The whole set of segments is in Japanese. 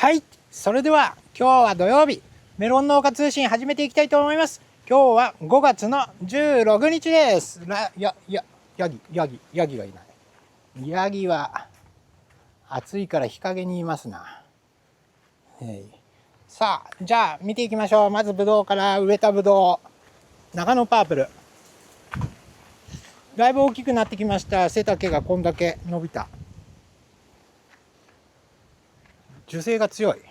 はい、それでは今日は土曜日、メロン農家通信始めていきたいと思います。今日は5月の16日です。ヤギがいない。ヤギは暑いから日陰にいますな。さあ、じゃあ見ていきましょう。まずブドウから植えたブドウ。長野パープル。だいぶ大きくなってきました。背丈がこんだけ伸びた。樹勢が強い。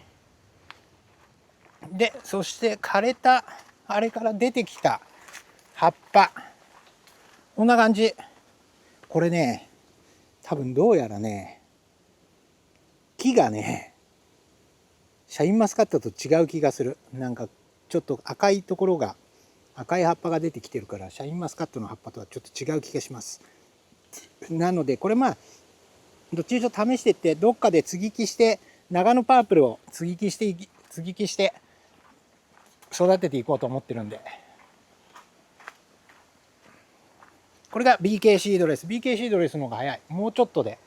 で、そして枯れたあれから出てきた葉っぱ、こんな感じ。これね、多分どうやらね、木がね、シャインマスカットと違う気がする。なんかちょっと赤いところが、赤い葉っぱが出てきてるから、シャインマスカットの葉っぱとはちょっと違う気がします。なのでこれどっちにしろ試していって、どっかで接ぎ木して、長野パープルを接ぎ木して育てていこうと思ってるんで。これが BK シードレス。BK シードレスの方が早い。もうちょっとで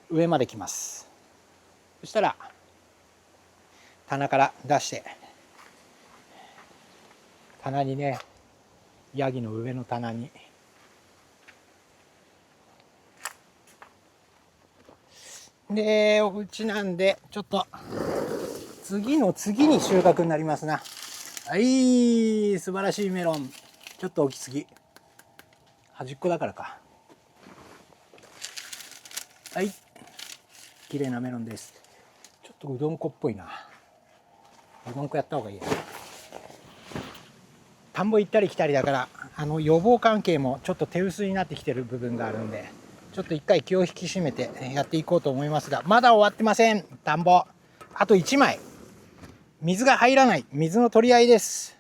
上まで来ます。そしたら棚から出して、棚にね、ヤギの上の棚にで、お家なんでちょっと次に収穫になりますな。はい、素晴らしいメロン。ちょっと大きすぎ、端っこだからか。はい、綺麗なメロンです。ちょっとうどん粉っぽいな。うどん粉やった方がいいや。田んぼ行ったり来たりだから、予防関係もちょっと手薄になってきてる部分があるんで、ちょっと一回気を引き締めてやっていこうと思いますが、まだ終わってません。田んぼあと1枚、水が入らない。水の取り合いです。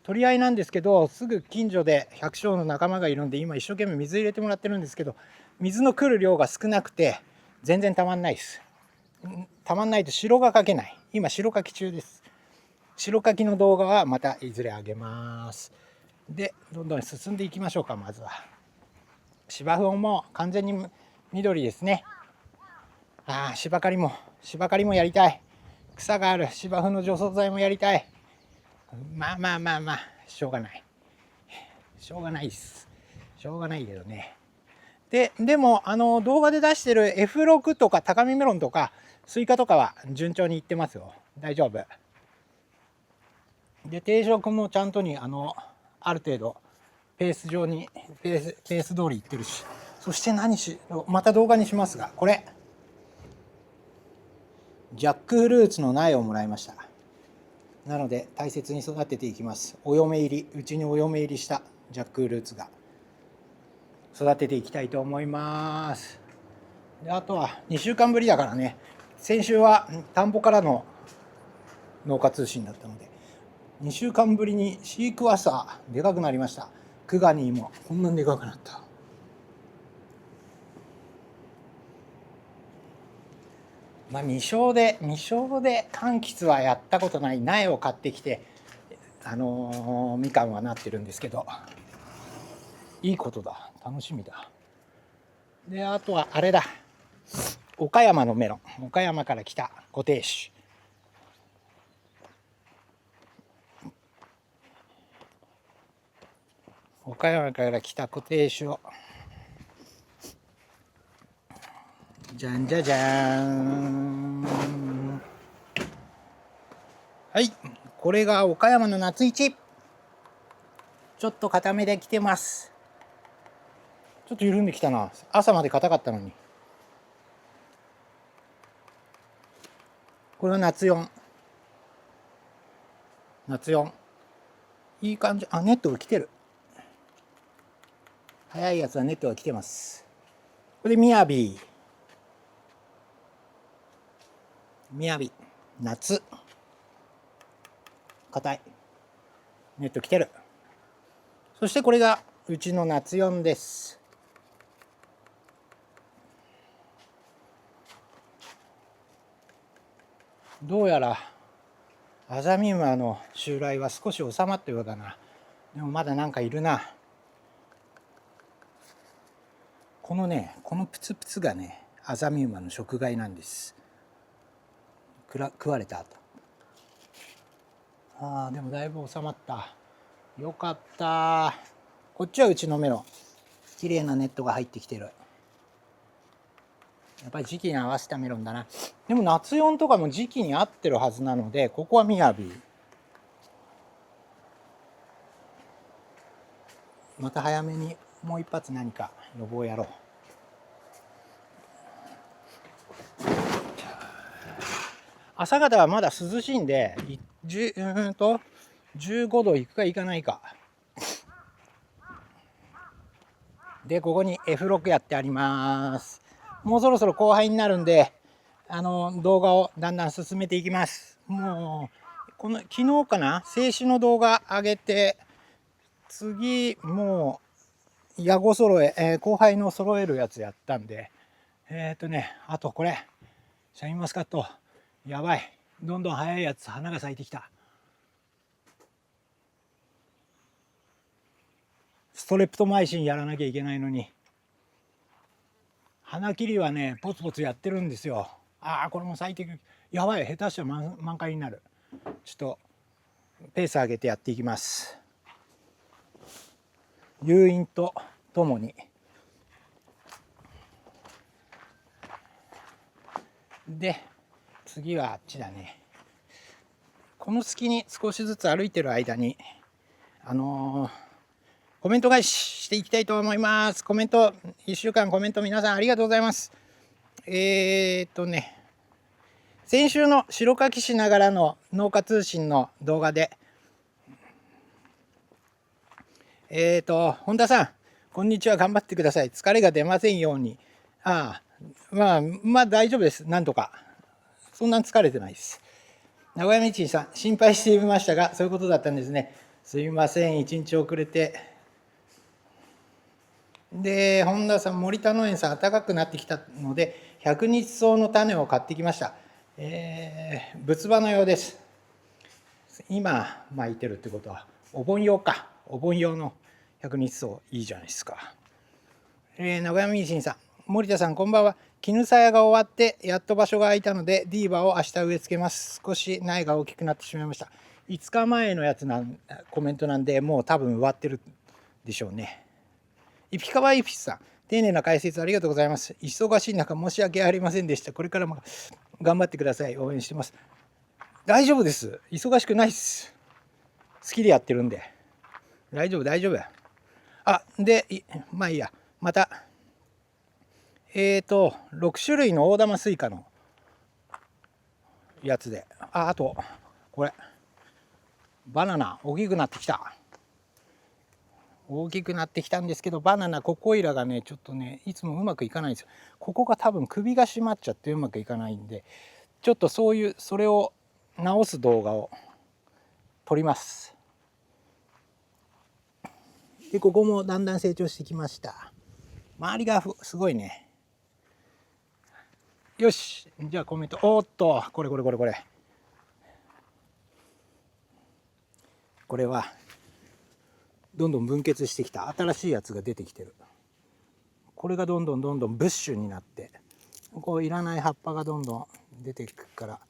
取り合いなんですけど、すぐ近所で百姓の仲間がいるんで、今一生懸命水入れてもらってるんですけど、水の来る量が少なくて全然たまんないです。たまんないと白がかけない。今白かき中です。白かきの動画はまたいずれあげます。で、どんどん進んでいきましょうか。まずは芝生も完全に緑ですね。芝刈りもやりたい。草がある芝生の除草剤もやりたい。まあしょうがないです。しょうがないけどね。でも動画で出してる F6 とか高見メロンとかスイカとかは順調にいってますよ。大丈夫で、定食もちゃんとにある程度ペース通りいってるし。そしてまた動画にしますが、これジャックフルーツの苗をもらいました。なので大切に育てていきます。うちにお嫁入りしたジャックフルーツが育てていきたいと思います。で、あとは2週間ぶりだからね、先週は田んぼからの農家通信だったので、2週間ぶりにシークワーサーでかくなりました。クガニーもこんなにでかくなった。未生で柑橘はやったことない。苗を買ってきてみかんはなってるんですけど、いいことだ。楽しみだ。で、あとはあれだ、岡山のメロン。岡山から来た固定種。岡山から来た固定種をじゃんじゃじゃーん。はい、これが岡山の夏一。ちょっと固めで来てます。ちょっと緩んできたな。朝まで硬かったのに。これは夏4。いい感じ。ネットが来てる。早いやつはネットが来てます。これみやび夏硬い。ネット来てる。そしてこれがうちの夏4です。どうやらアザミウマの襲来は少し収まったようだな。でもまだなんかいるな。このプツプツがね、アザミウマの食害なんです。食われた後。でもだいぶ収まった。よかった。こっちはうちのメロン。綺麗なネットが入ってきてる。やっぱり時期に合わせたメロンだな。でも夏4とかも時期に合ってるはずなので、ここはみやび。また早めにもう一発何か予防やろう。朝方はまだ涼しいんで、15度いくかいかないか。で、ここに F6 やってあります。もうそろそろ後輩になるんで、動画をだんだん進めていきます。もう、昨日かな、静止の動画上げて、次、もう、ヤゴ揃え、後輩の揃えるやつやったんで、あとこれ、シャインマスカット、やばい。どんどん早いやつ、花が咲いてきた。ストレプトマイシンやらなきゃいけないのに。花切りはね、ポツポツやってるんですよ。これも咲いていく。やばい、下手したら満開になる。ちょっと、ペース上げてやっていきます。誘引とともに。で、次はあっちだね。この隙に少しずつ歩いてる間に、コメント返ししていきたいと思います。1週間コメント皆さんありがとうございます。先週の白書きしながらの農家通信の動画で、本田さん、こんにちは、頑張ってください。疲れが出ませんように。まあ大丈夫です。なんとか。そんなに疲れてないです。名古屋道さん、心配していましたが、そういうことだったんですね。すいません、一日遅れて。で、本田さん、森田農園さん、暖かくなってきたので、百日草の種を買ってきました。仏場のようです。今、巻いてるってことは、お盆用か。お盆用の百日草、いいじゃないですか。名古屋民進さん、森田さん、こんばんは。絹さやが終わって、やっと場所が空いたので、ディーバを明日植え付けます。少し苗が大きくなってしまいました。5日前のコメントなんで、もう多分終わってるでしょうね。イピカワイピスさん、丁寧な解説ありがとうございます。忙しい中、申し訳ありませんでした。これからも頑張ってください。応援してます。大丈夫です。忙しくないです。好きでやってるんで。大丈夫。で、まあいいや。また、6種類の大玉スイカのやつで。あと、これ。バナナ、大きくなってきた。大きくなってきたんですけど、バナナ、ここいらがね、ちょっとね、いつもうまくいかないんですよ。ここが多分首が締まっちゃってうまくいかないんで、ちょっとそれを直す動画を撮ります。で、ここもだんだん成長してきました。周りがすごいね。よし、じゃあコメント。おっと、これ。これは、どんどん分結してきた新しいやつが出てきてる。これがどんどんブッシュになって、こういらない葉っぱがどんどん出てくから、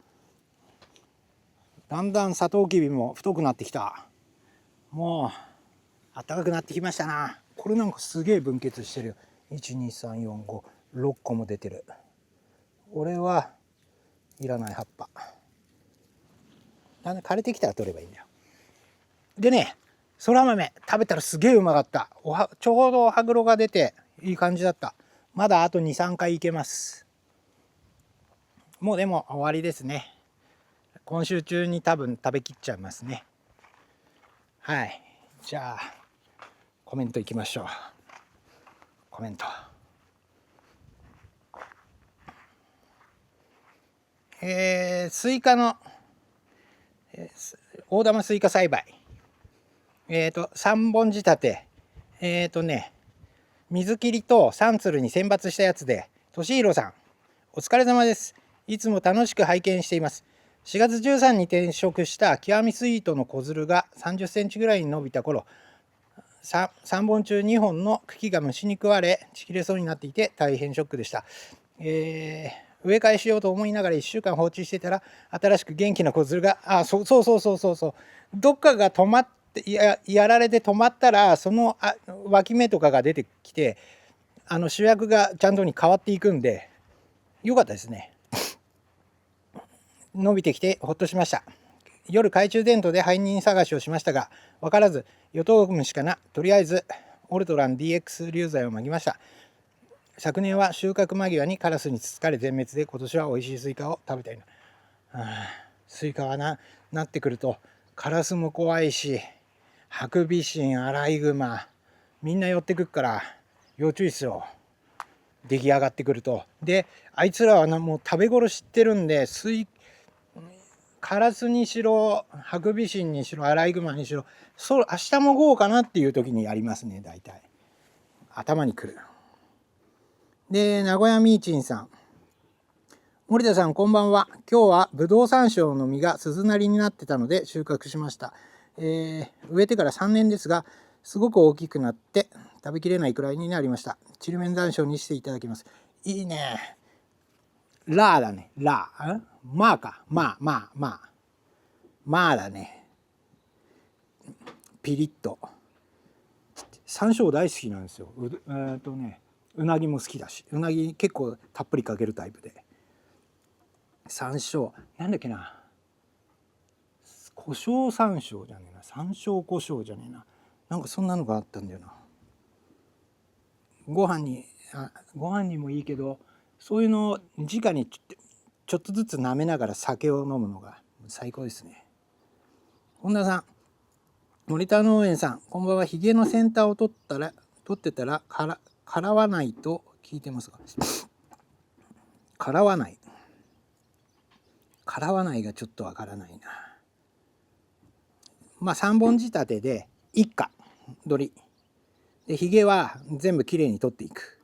だんだんサトウキビも太くなってきた。もう暖かくなってきましたな。これなんかすげえ分結してるよ。12345 6個も出てる。俺はいらない葉っぱ。だんだん枯れてきたら取ればいいんだよ。でね、そら豆食べたらすげえうまかった。ちょうど歯黒が出ていい感じだった。まだあと 2,3 回いけます。もうでも終わりですね。今週中に多分食べきっちゃいますね。はい。じゃあコメントいきましょう。コメント。スイカの、大玉スイカ栽培。3本仕立て。水切りと3つるに選抜したやつで、としひろさん、お疲れ様です。いつも楽しく拝見しています。4月13日に転職した極みスイートの子づるが30センチぐらいに伸びた頃、3本中2本の茎が虫に食われちぎれそうになっていて大変ショックでした。植え替えしようと思いながら1週間放置してたら、新しく元気な子づるが、そう、どっかが止まってやられて止まったら、その脇芽とかが出てきて、主役がちゃんとに変わっていくんで、よかったですね。伸びてきてほっとしました。夜懐中電灯で犯人探しをしましたが分からず、ヨトウムシかな、とりあえずオルトラン DX 流剤をまきました。昨年は収穫間際にカラスにつつかれ全滅で、今年は美味しいスイカを食べたいな。スイカはなってくるとカラスも怖いし、ハクビシン、アライグマみんな寄ってくるから要注意っすよ。出来上がってくると。であいつらはもう食べ頃知ってるんで、カラスにしろハクビシンにしろアライグマにしろ、明日も豪かなっていう時にやりますね。大体頭にくる。で名古屋ミーチンさん、森田さんこんばんは。今日はブドウ山椒の実が鈴なりになってたので収穫しました。植えてから3年ですが、すごく大きくなって食べきれないくらいになりました。ちりめん山椒にしていただきます。いいね。ラーだね。ラー。マーか。マーだね。ピリッと。山椒大好きなんですよ。うなぎも好きだし、うなぎ結構たっぷりかけるタイプで。山椒なんだっけな、胡椒山椒じゃねえな、山椒胡椒じゃねえな、なんかそんなのがあったんだよな。ご飯にもいいけど、そういうのを直にちょっとずつ舐めながら酒を飲むのが最高ですね。本田さん、森田農園さんこんばんは。ひげの先端を取ってたらからわないと聞いてますが、からわないがちょっとわからないな。まあ3本仕立てで一家取りで、ひげは全部きれいに取っていく。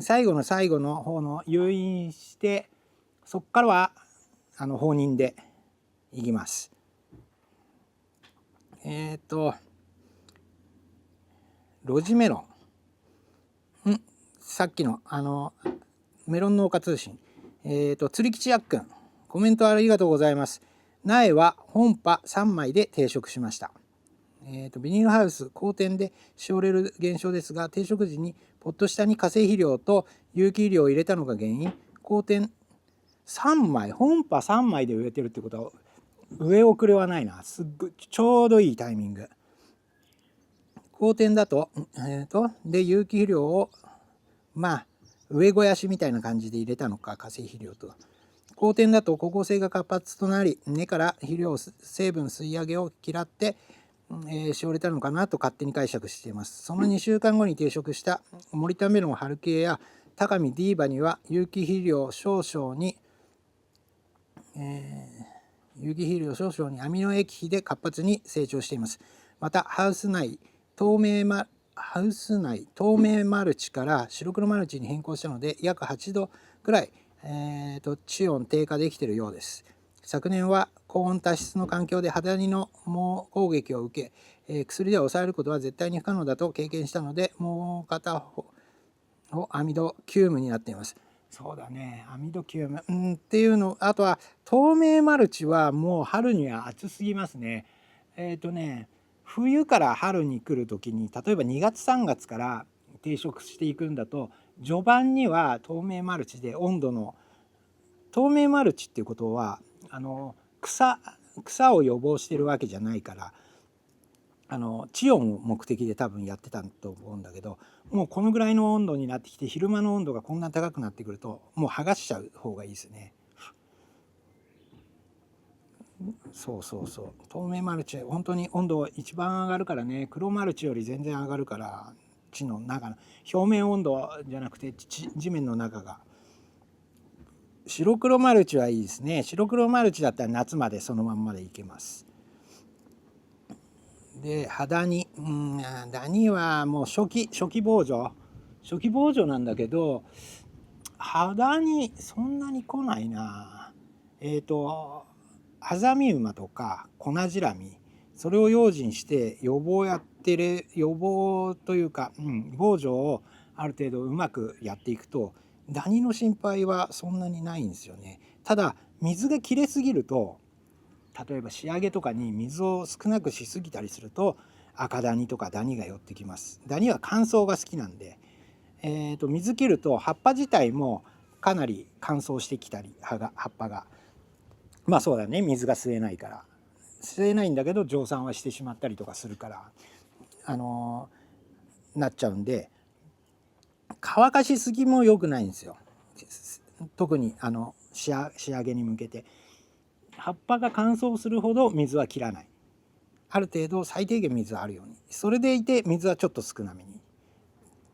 最後の方の誘引して、そこからは放任でいきます。ロジメロン、さっきのメロン農家通信、釣り吉やっくんコメントありがとうございます。苗は本葉3枚で定食しました。ビニールハウス後天でしおれる現象ですが、定食時にポット下に化成肥料と有機肥料を入れたのが原因。後天3枚、本葉3枚で植えてるってことは植え遅れはないな。すっごいちょうどいいタイミング。後天だと、で有機肥料を植え肥やしみたいな感じで入れたのか、化成肥料と。後天だと光合成が活発となり、根から肥料成分吸い上げを嫌ってしおれたのかなと勝手に解釈しています。その2週間後に定食した森田メロン春系や高見ディーバには有機肥料少々にアミノ液比で活発に成長しています。またハウス内透明マルチから白黒マルチに変更したので、約8度くらい、地温低下できているようです。昨年は高温多湿の環境で肌にの猛攻撃を受け、薬では抑えることは絶対に不可能だと経験したので、もう片方アミドキュームになっています。そうだね、アミドキューム、っていうの。あとは透明マルチはもう春には暑すぎますね。冬から春に来る時に、例えば2月3月から定食していくんだと、序盤には透明マルチで透明マルチっていうことは草を予防してるわけじゃないから、地温を目的で多分やってたと思うんだけど、もうこのぐらいの温度になってきて、昼間の温度がこんな高くなってくるともう剥がしちゃう方がいいですね。そう透明マルチ本当に温度一番上がるからね。黒マルチより全然上がるから、地の中の表面温度じゃなくて地面の中が。白黒マルチはいいですね。白黒マルチだったら夏までそのまんまでいけます。でダニはもう初期防除なんだけど、肌にそんなに来ないな。アザミウマとかコナジラミ、それを用心して予防というか、防除をある程度うまくやっていくとダニの心配はそんなにないんですよね。ただ水が切れすぎると、例えば仕上げとかに水を少なくしすぎたりすると赤ダニとかダニが寄ってきます。ダニは乾燥が好きなんで、水切ると葉っぱ自体もかなり乾燥してきたり、葉っぱがまあそうだね、水が吸えないから吸えないんだけど蒸散はしてしまったりとかするからなっちゃうんで、乾かしすぎも良くないんですよ。特に仕上げに向けて葉っぱが乾燥するほど水は切らない。ある程度最低限水はあるように、それでいて水はちょっと少なめに、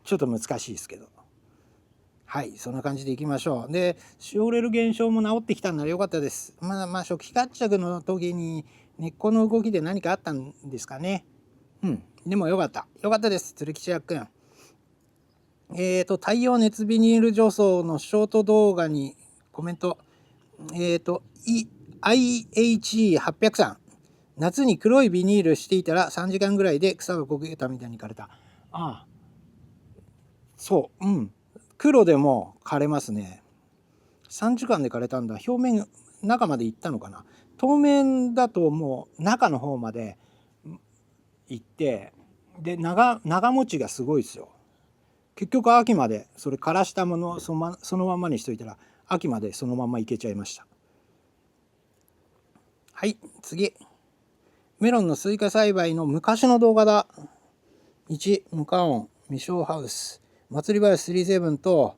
ちょっと難しいですけど、はい、そんな感じでいきましょう。で、しおれる現象も治ってきたんなら良かったです。まあ初期活着の時に根っこの動きで何かあったんですかね。でも良かったです、鶴吉くん。太陽熱ビニール除草のショート動画にコメント、IHE800 さん、夏に黒いビニールしていたら3時間ぐらいで草が焦げたみたいに枯れた。ああ、そう、黒でも枯れますね。3時間で枯れたんだ。表面中まで行ったのかな。透明だともう中の方まで行って、で長持ちがすごいですよ。結局秋までそれ枯らしたものをそのままにしといたら秋までそのままいけちゃいました。はい、次。メロンのスイカ栽培の昔の動画だ。1、無加温未生ハウス祭り林37と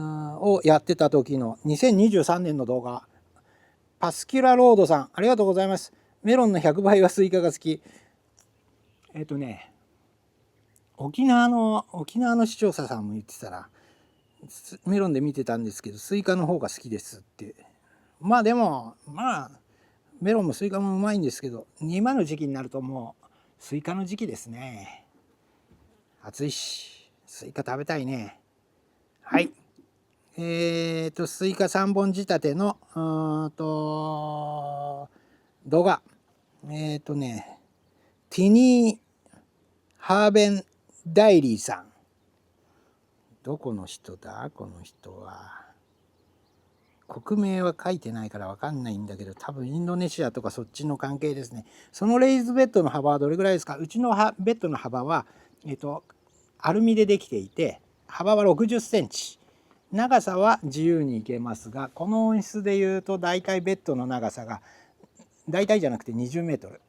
をやってた時の2023年の動画。パスキュラロードさん、ありがとうございます。メロンの100倍はスイカが好き。沖縄の視聴者さんも言ってたら、メロンで見てたんですけどスイカの方が好きですって。まあでもメロンもスイカもうまいんですけど、今の時期になるともうスイカの時期ですね。暑いしスイカ食べたいね。はい、スイカ3本仕立ての動画、ティニー・ハーベン・ダイリーさん、どこの人だこの人は。国名は書いてないから分かんないんだけど、多分インドネシアとかそっちの関係ですね。そのレイズベッドの幅はどれぐらいですか？うちのベッドの幅は、アルミでできていて幅は60センチ、長さは自由にいけますが、この音質でいうと大体ベッドの長さが大体じゃなくて20メートル、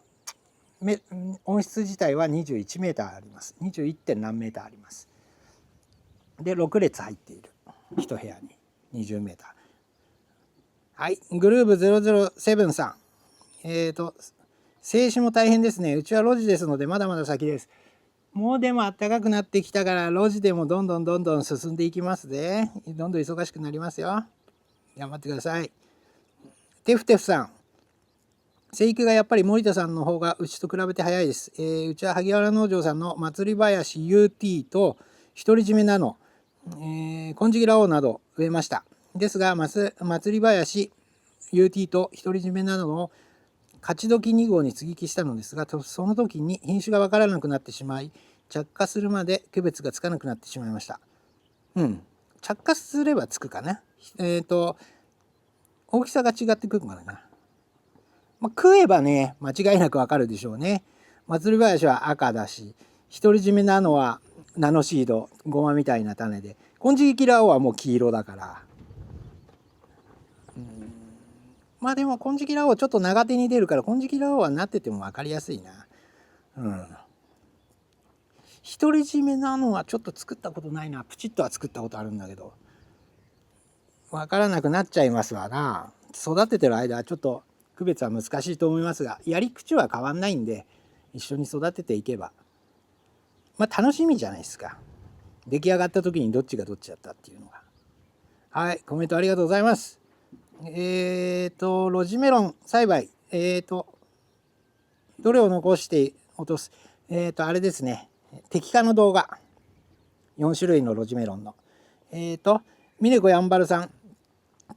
音質自体は21メーターあります。21. 点何メーターあります。で6列入っている1部屋に20メーター。はい、グルーブ007さん、静止も大変ですね。うちは路地ですのでまだまだ先です。もうでも暖かくなってきたから路地でもどんどん進んでいきますね。どんどん忙しくなりますよ。頑張ってください。テフテフさん、生育がやっぱり森田さんの方がうちと比べて早いです。うちは萩原農場さんの祭り林 UT と独り占めナノ、金色ラオウなど植えました。ですが祭り林 UT と独り占めナノを勝ち時2号に接ぎ木したのですが、その時に品種が分からなくなってしまい、着火するまで区別がつかなくなってしまいました。着火すればつくかな。大きさが違ってくるのかな。食えばね間違いなく分かるでしょうね。祭り林は赤だし、独り占めナノはナノシード、ゴマみたいな種で、金色キラオはもう黄色だから。でも金色ラオウちょっと長手に出るから、金色ラオウはなってても分かりやすいな。独り占めなのはちょっと作ったことないな。プチッとは作ったことあるんだけど分からなくなっちゃいますわな。育ててる間はちょっと区別は難しいと思いますが、やり口は変わんないんで一緒に育てていけば楽しみじゃないですか。出来上がった時にどっちがどっちだったっていうのが。はい、コメントありがとうございます。ロジメロン栽培、どれを残して落とす、あれですね、摘果の動画、4種類のロジメロンのミネコやんばるさん、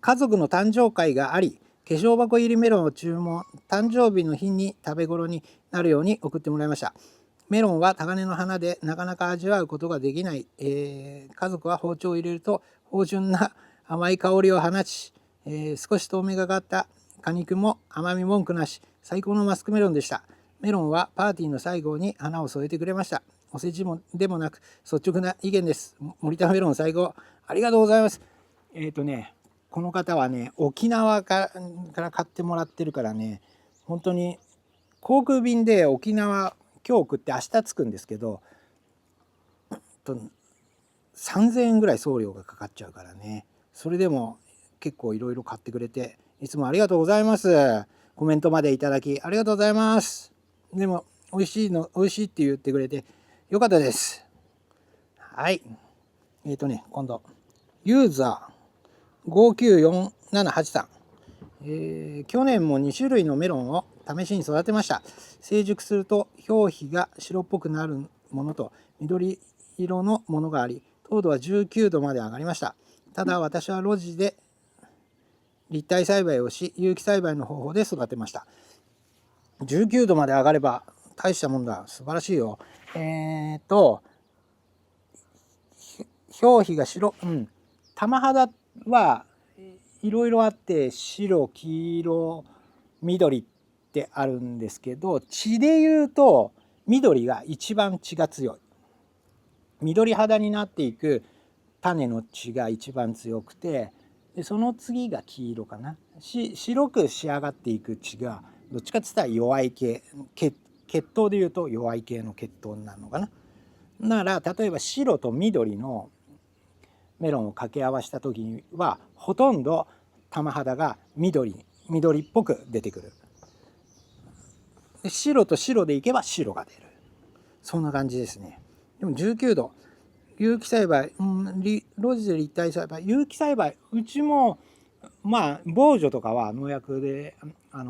家族の誕生会があり化粧箱入りメロンを注文、誕生日の日に食べ頃になるように送ってもらいました。メロンは高嶺の花でなかなか味わうことができない、家族は包丁を入れると芳醇な甘い香りを放ち、少し透明がかった果肉も甘み文句なし、最高のマスクメロンでした。メロンはパーティーの最後に花を添えてくれました。お世辞もでもなく率直な意見です。森田メロン最高。ありがとうございます。この方はね、沖縄から買ってもらってるからね、本当に航空便で沖縄今日送って明日着くんですけど、3000円ぐらい送料がかかっちゃうからね。それでも結構いろいろ買ってくれて、いつもありがとうございます。コメントまでいただきありがとうございます。でも美味しいって言ってくれてよかったです。はい。今度ユーザー594783、去年も2種類のメロンを試しに育てました。成熟すると表皮が白っぽくなるものと緑色のものがあり、糖度は19度まで上がりました。ただ私は露地で立体栽培をし、有機栽培の方法で育てました。19度まで上がれば大したもんだ。素晴らしいよ。表皮が白、玉肌はいろいろあって、白、黄色、緑ってあるんですけど、血でいうと緑が一番血が強い。緑肌になっていく種の血が一番強くて、でその次が黄色かな。白く仕上がっていく血がどっちかって言ったら弱い系、血統でいうと弱い系の血統になるのかな。なら例えば白と緑のメロンを掛け合わせた時にはほとんど玉肌が緑っぽく出てくる。で白と白でいけば白が出る。そんな感じですね。でも19度有機栽培、露地で立体栽培、有機栽培、うちも防除とかは農薬で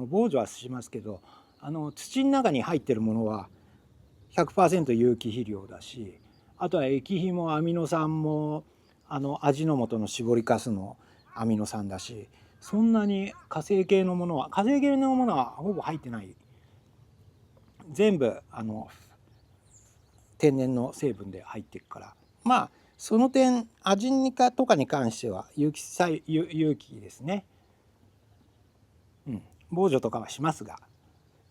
防除はしますけど、土の中に入ってるものは 100% 有機肥料だし、あとは液肥もアミノ酸も味の素の搾りかすのアミノ酸だし、そんなに化成系のものはほぼ入ってない。全部天然の成分で入っていくから、その点味とかに関しては有機ですね。防除とかはしますが、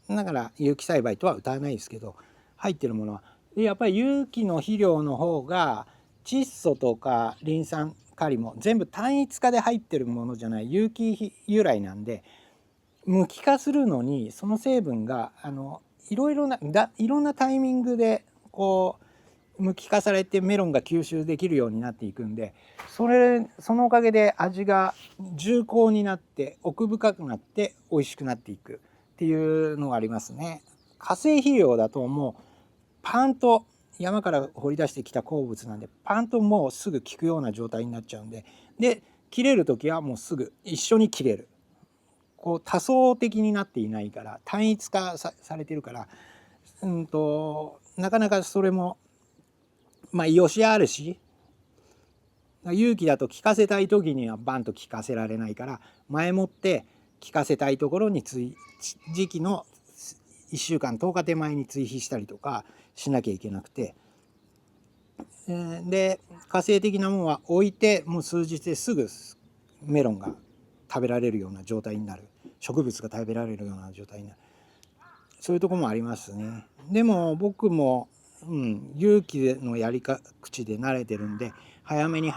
だから有機栽培とは謳わないですけど、入ってるものはやっぱり有機の肥料の方が窒素とかリン酸カリも全部単一化で入ってるものじゃない有機由来なんで、無機化するのにその成分がいろんなタイミングでこう無機化されてメロンが吸収できるようになっていくんで、そのおかげで味が重厚になって奥深くなって美味しくなっていくっていうのがありますね。化成肥料だともうパンと山から掘り出してきた鉱物なんで、パンともうすぐ効くような状態になっちゃうんで、切れる時はもうすぐ一緒に切れる。こう多層的になっていないから、単一化されてるから、なかなかそれもよしあるし、有機だと効かせたい時にはバンと効かせられないから、前もって効かせたいところに時期の1週間10日手前に追肥したりとかしなきゃいけなくて、で化成的なものは置いてもう数日ですぐメロンが食べられるような状態になる、植物が食べられるような状態になる、そういうところもありますね。でも僕も、有機のやり口で慣れてるんで、早めに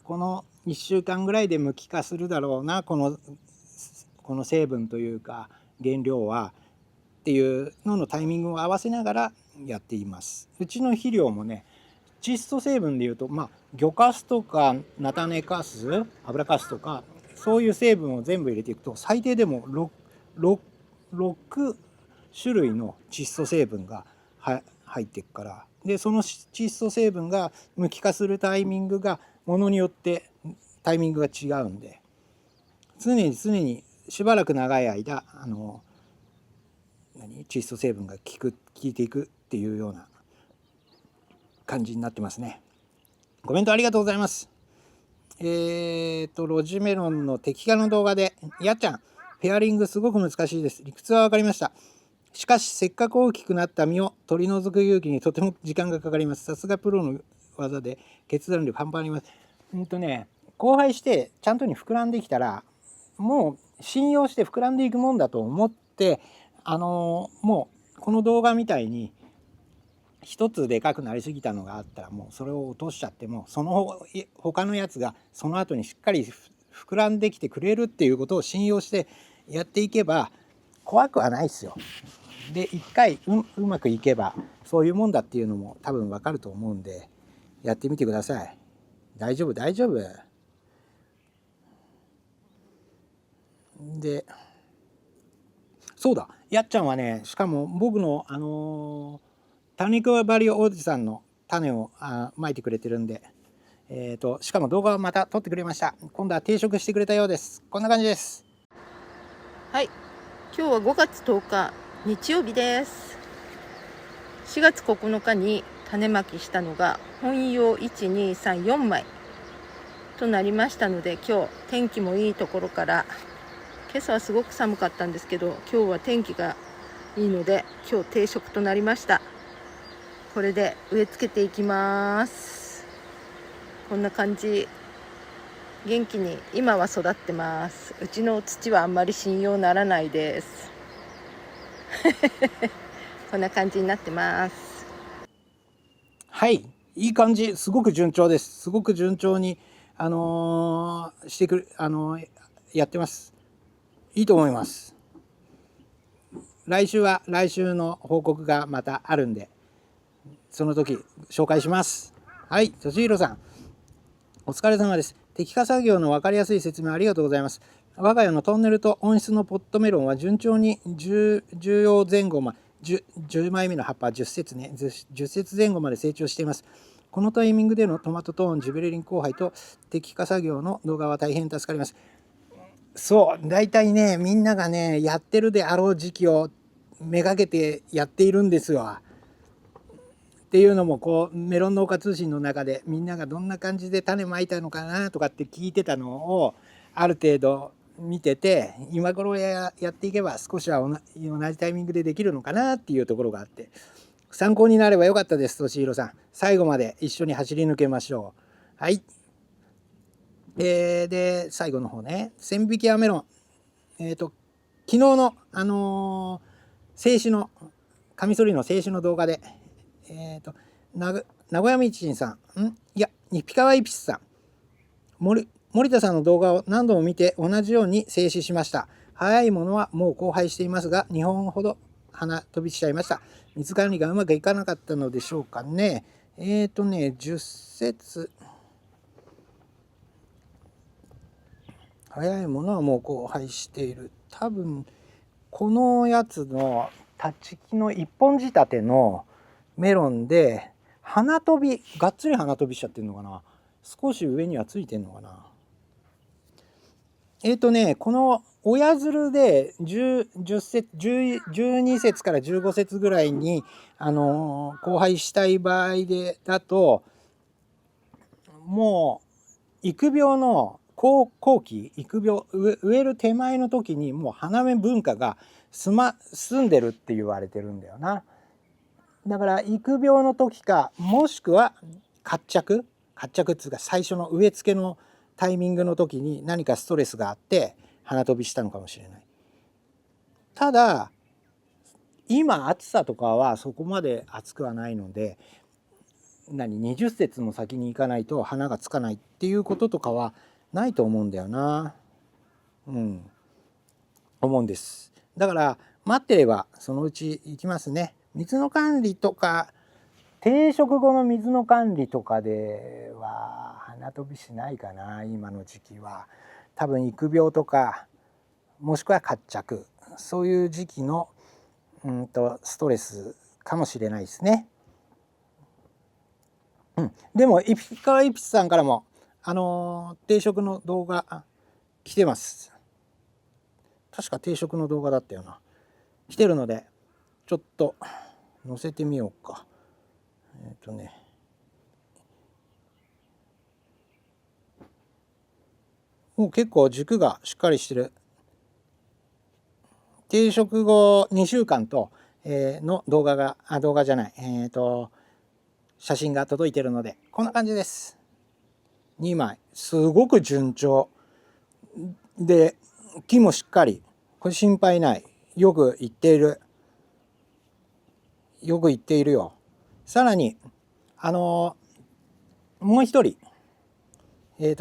この1週間ぐらいで無機化するだろうな、この成分というか原料はっていうののタイミングを合わせながらやっています。うちの肥料もね、窒素成分でいうと魚かすとか菜種かす、油かすとかそういう成分を全部入れていくと最低でも6種類の窒素成分が入っていくから、でその窒素成分が無機化するタイミングがものによってタイミングが違うんで、常にしばらく長い間窒素成分が効いていくっていうような感じになってますね。コメントありがとうございます。ロジメロンの摘果の動画でやっちゃんペアリングすごく難しいです。理屈は分かりました。しかしせっかく大きくなった実を取り除く勇気にとても時間がかかります。さすがプロの技で決断力半端あります。交配してちゃんとに膨らんできたらもう信用して膨らんでいくもんだと思って、もうこの動画みたいに一つでかくなりすぎたのがあったらもうそれを落としちゃっても、その他のやつがその後にしっかり膨らんできてくれるっていうことを信用してやっていけば怖くはないですよ。で一回うまくいけばそういうもんだっていうのも多分わかると思うんで、やってみてください。大丈夫大丈夫。でそうだ、やっちゃんはね、しかも僕の種子バリおじさんの種をまいてくれてるんで、しかも動画をまた撮ってくれました。今度は定食してくれたようです。こんな感じです。はい、今日は5月10日日曜日です。4月9日に種まきしたのが本葉1234枚となりましたので、今日天気もいいところから、今朝はすごく寒かったんですけど今日は天気がいいので今日定食となりました。これで植え付けていきます。こんな感じ、元気に今は育ってます。うちの土はあんまり信用ならないですこんな感じになってます。はい、いい感じ、すごく順調です。すごく順調にしてくるやってます。いいと思います。来週は来週の報告がまたあるんで、その時紹介します。はい、としひろさん、お疲れ様です。摘果作業の分かりやすい説明ありがとうございます。我が家のトンネルと温室のポットメロンは順調に10葉前後10枚目の葉っぱ10節ね、10節前後まで成長しています。このタイミングでのトマトトーン、ジベレリン交配と摘果作業の動画は大変助かります。そう、大体ね、みんながね、やってるであろう時期をめがけてやっているんですよ。っていうのもこうメロン農家通信の中でみんながどんな感じで種まいたのかなとかって聞いてたのをある程度見てて、今頃やっていけば少しは同じタイミングでできるのかなっていうところがあって、参考になればよかったです。としひろさん、最後まで一緒に走り抜けましょう。はい。で最後の方ね、千匹屋メロン、昨日の静止のカミソリの静止の動画で名古屋みちんさん、いや日比川イピスさん、森田さんの動画を何度も見て同じように静止しました。早いものはもう交配していますが2本ほど花飛びしちゃいました。水管理がうまくいかなかったのでしょうかね。10節、早いものはもう交配している。多分このやつの立ち木の一本仕立てのメロンで花飛びがっつり花飛びしちゃってるのかな。少し上にはついてんのかな。この親づるで12節から15節ぐらいに交配したい場合だと、もう育苗の後期、育苗植える手前の時にもう花芽文化が済んでるって言われてるんだよな。だから育苗の時か、もしくは活着っていうか最初の植え付けのタイミングの時に何かストレスがあって花飛びしたのかもしれない。ただ今暑さとかはそこまで暑くはないので、20節も先に行かないと花がつかないっていうこととかはないと思うんだよな。思うんです。だから待ってればそのうち行きますね。水の管理とか定食後の水の管理とかでは花飛びしないかな。今の時期は多分育苗とかもしくは活着、そういう時期のストレスかもしれないですね。でもイピカイピスさんからも定食の動画来てます。確か定食の動画だったよな。来てるのでちょっと載せてみようか。もう結構軸がしっかりしてる。定食後2週間と、の動画じゃない、写真が届いてるのでこんな感じです。2枚すごく順調で、木もしっかり、これ心配ない。よくいっているよ。さらにもう一人清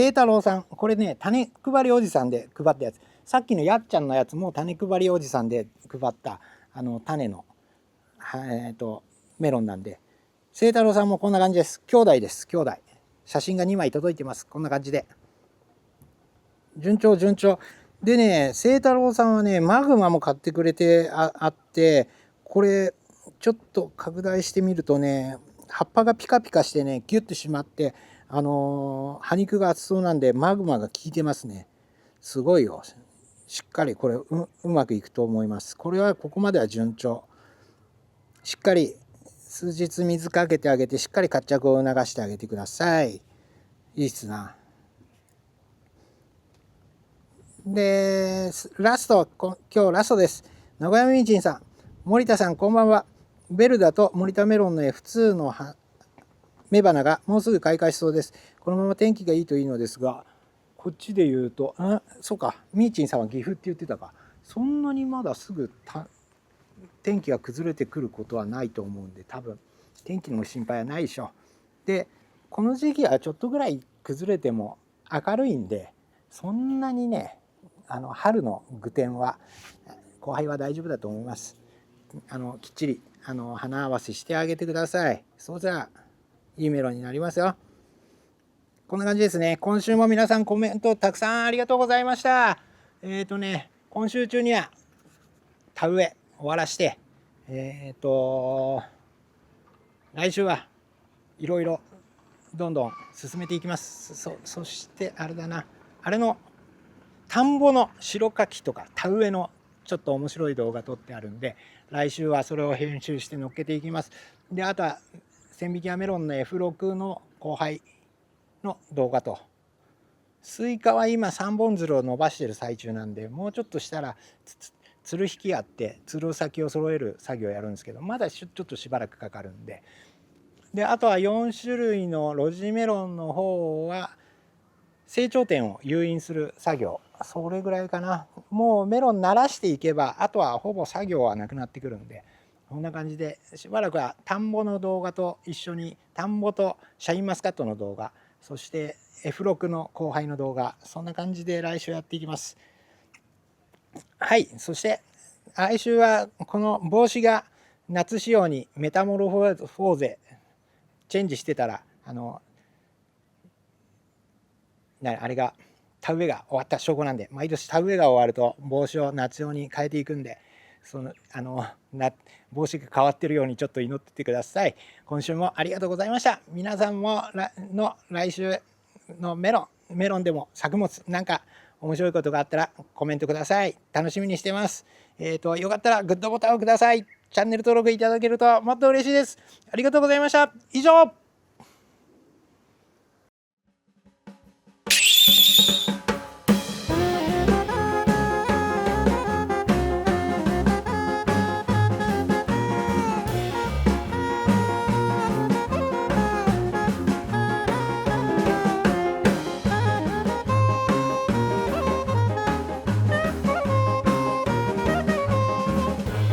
太郎さん、これね種配りおじさんで配ったやつ、さっきのやっちゃんのやつも種配りおじさんで配った種のメロンなんで、清太郎さんもこんな感じです。兄弟です。兄弟。写真が2枚届いてます。こんな感じで順調でね、清太郎さんはねマグマも買ってくれてあって、これちょっと拡大してみるとね、葉っぱがピカピカしてねギュッとしまって、葉肉が厚そうなんでマグマが効いてますね。すごいよ。しっかりこれ うまくいくと思います。これはここまでは順調。しっかり数日水かけてあげて、しっかり活着を促してあげてください。いいっすな。でラスト、今日ラストです。名古屋みちんさん、森田さんこんばんは。ベルダと森田メロンの F2 の雌花がもうすぐ開花しそうです。このまま天気がいいといいのですが、こっちで言うとそうか、みーちんさんは岐阜って言ってたか。そんなにまだすぐ天気が崩れてくることはないと思うんで、多分天気の心配はないでしょう。でこの時期はちょっとぐらい崩れても明るいんで、そんなにね春の具天は後輩は大丈夫だと思います。きっちり花合わせしてあげてください。そうじゃいいメロンになりますよ。こんな感じですね。今週も皆さんコメントたくさんありがとうございました。今週中には田植え終わらして来週はいろいろどんどん進めていきます。そしてあれだな、あれの田んぼの白柿とか田植えのちょっと面白い動画撮ってあるんで、来週はそれを編集して載っけていきます。であとは千匹屋メロンの F6 の交配の動画と、スイカは今3本づるを伸ばしてる最中なんで、もうちょっとしたらつる引きあってつる先を揃える作業をやるんですけど、まだちょっとしばらくかかるんで。であとは4種類の露地メロンの方は成長点を誘引する作業、それぐらいかな。もうメロン慣らしていけばあとはほぼ作業はなくなってくるんで、こんな感じでしばらくは田んぼの動画と一緒に、田んぼとシャインマスカットの動画、そして F6 の交配の動画、そんな感じで来週やっていきます。はい、そして来週はこの帽子が夏仕様にメタモルフォーゼチェンジしてたらあれが田植えが終わった証拠なんで、毎年田植えが終わると帽子を夏用に変えていくんで、帽子が変わってるようにちょっと祈っててください。今週もありがとうございました。皆さんも来週のメロンでも作物なんか面白いことがあったらコメントください。楽しみにしてます。よかったらグッドボタンをください。チャンネル登録いただけるともっと嬉しいです。ありがとうございました。以上。